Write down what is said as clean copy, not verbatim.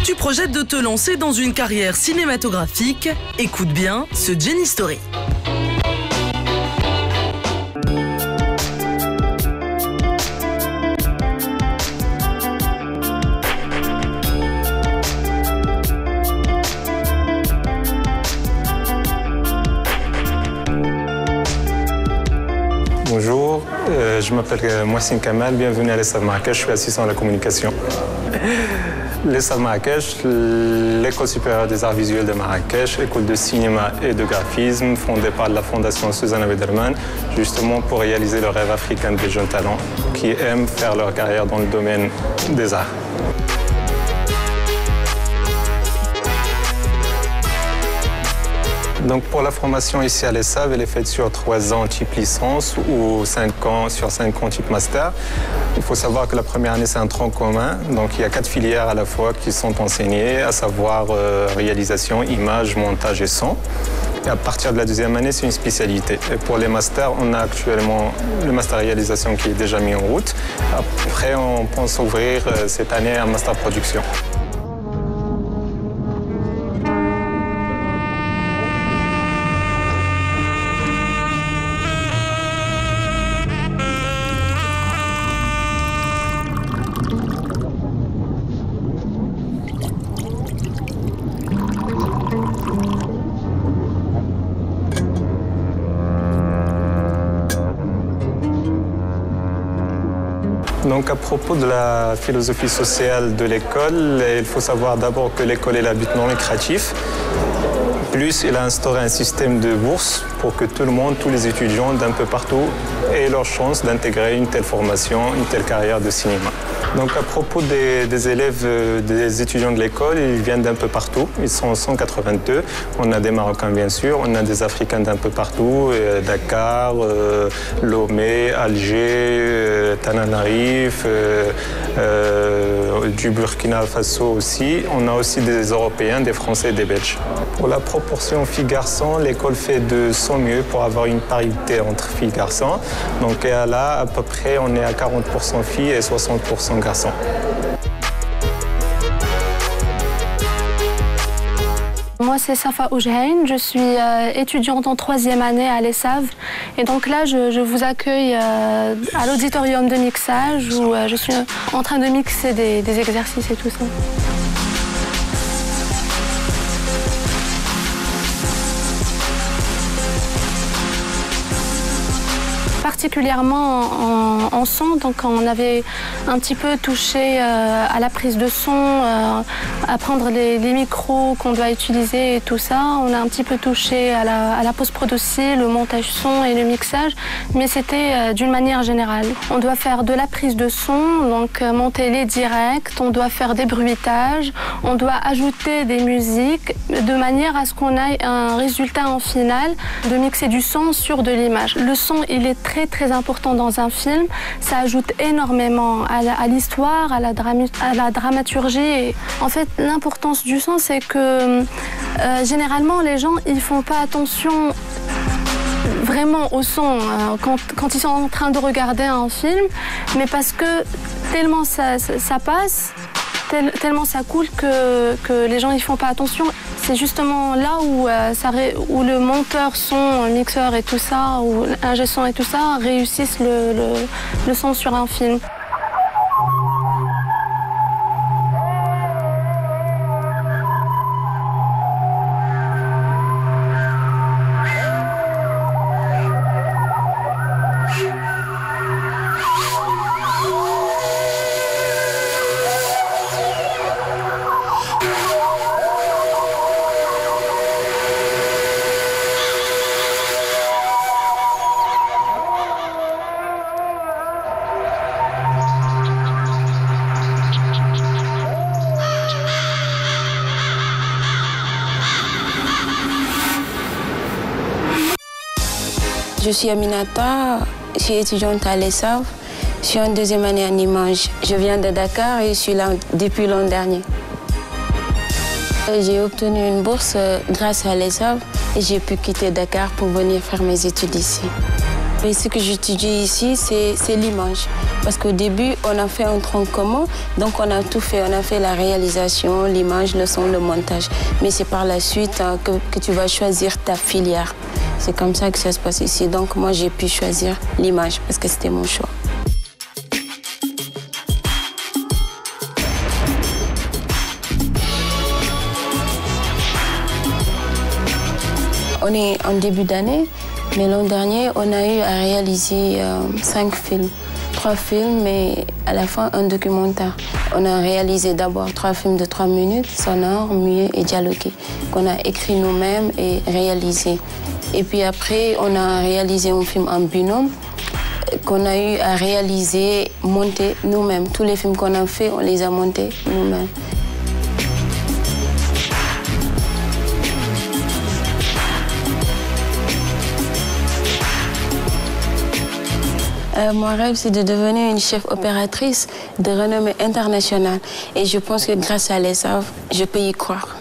Tu projettes de te lancer dans une carrière cinématographique? Écoute bien ce Jenny Story. Bonjour, je m'appelle Mohsin Kamal, bienvenue à l'ESAV Marrakech, je suis assistant à la communication. L'ESAV Marrakech, l'École supérieure des arts visuels de Marrakech, école de cinéma et de graphisme, fondée par la fondation Suzanne Wederman, justement pour réaliser le rêve africain des jeunes talents qui aiment faire leur carrière dans le domaine des arts. Donc pour la formation ici à l'ESAV, elle est faite sur 3 ans type licence ou 5 ans sur 5 ans type master. Il faut savoir que la première année, c'est un tronc commun. Donc il y a 4 filières à la fois qui sont enseignées, à savoir réalisation, image, montage et son. Et à partir de la deuxième année, c'est une spécialité. Et pour les masters, on a actuellement le master réalisation qui est déjà mis en route. Après, on pense ouvrir cette année un master production. Donc à propos de la philosophie sociale de l'école, il faut savoir d'abord que l'école est à but non lucratif. Plus, il a instauré un système de bourse pour que tout le monde, tous les étudiants d'un peu partout aient leur chance d'intégrer une telle formation, une telle carrière de cinéma. Donc à propos des élèves, des étudiants de l'école, ils viennent d'un peu partout. Ils sont 182. On a des Marocains bien sûr, on a des Africains d'un peu partout, Dakar, Lomé, Alger, Tananarive, du Burkina Faso aussi. On a aussi des Européens, des Français et des Belges. Pour la proportion filles-garçons, l'école fait de son mieux pour avoir une parité entre filles et garçons. Donc là, à peu près, on est à 40% filles et 60% garçons. Moi, c'est Safa Oujhain, je suis étudiante en 3e année à l'ESAV. Et donc là, je vous accueille à l'auditorium de mixage où je suis en train de mixer des exercices et tout ça. Particulièrement en son, donc on avait un petit peu touché à la prise de son, à prendre les micros qu'on doit utiliser et tout ça. On a un petit peu touché à la post-prod aussi, le montage son et le mixage, mais c'était d'une manière générale. On doit faire de la prise de son, donc monter les directs, on doit faire des bruitages, on doit ajouter des musiques de manière à ce qu'on ait un résultat en finale, de mixer du son sur de l'image. Le son, il est très important dans un film. Ça ajoute énormément à l'histoire, à la dramaturgie. Et en fait, l'importance du son, c'est que généralement, les gens, ils font pas attention vraiment au son quand ils sont en train de regarder un film, mais parce que tellement ça passe, tellement ça coule que les gens n'y font pas attention. C'est justement là où le monteur son, mixeur et tout ça, ou ingé son et tout ça réussissent le son sur un film. Je suis Aminata, je suis étudiante à l'ESAV, je suis en 2e année en image. Je viens de Dakar et je suis là depuis l'an dernier. J'ai obtenu une bourse grâce à l'ESAV et j'ai pu quitter Dakar pour venir faire mes études ici. Et ce que j'étudie ici, c'est l'image. Parce qu'au début, on a fait un tronc commun, donc on a tout fait. On a fait la réalisation, l'image, le son, le montage. Mais c'est par la suite que tu vas choisir ta filière. C'est comme ça que ça se passe ici. Donc moi, j'ai pu choisir l'image parce que c'était mon choix. On est en début d'année, mais l'an dernier, on a eu à réaliser 5 films. 3 films, mais à la fin, un documentaire. On a réalisé d'abord 3 films de 3 minutes, sonores, muets et dialogués, qu'on a écrit nous-mêmes et réalisé. Et puis après, on a réalisé un film en binôme, qu'on a eu à réaliser, monter nous-mêmes. Tous les films qu'on a fait, on les a montés nous-mêmes. Mon rêve, c'est de devenir une chef opératrice de renommée internationale. Et je pense que grâce à l'ESAV, je peux y croire.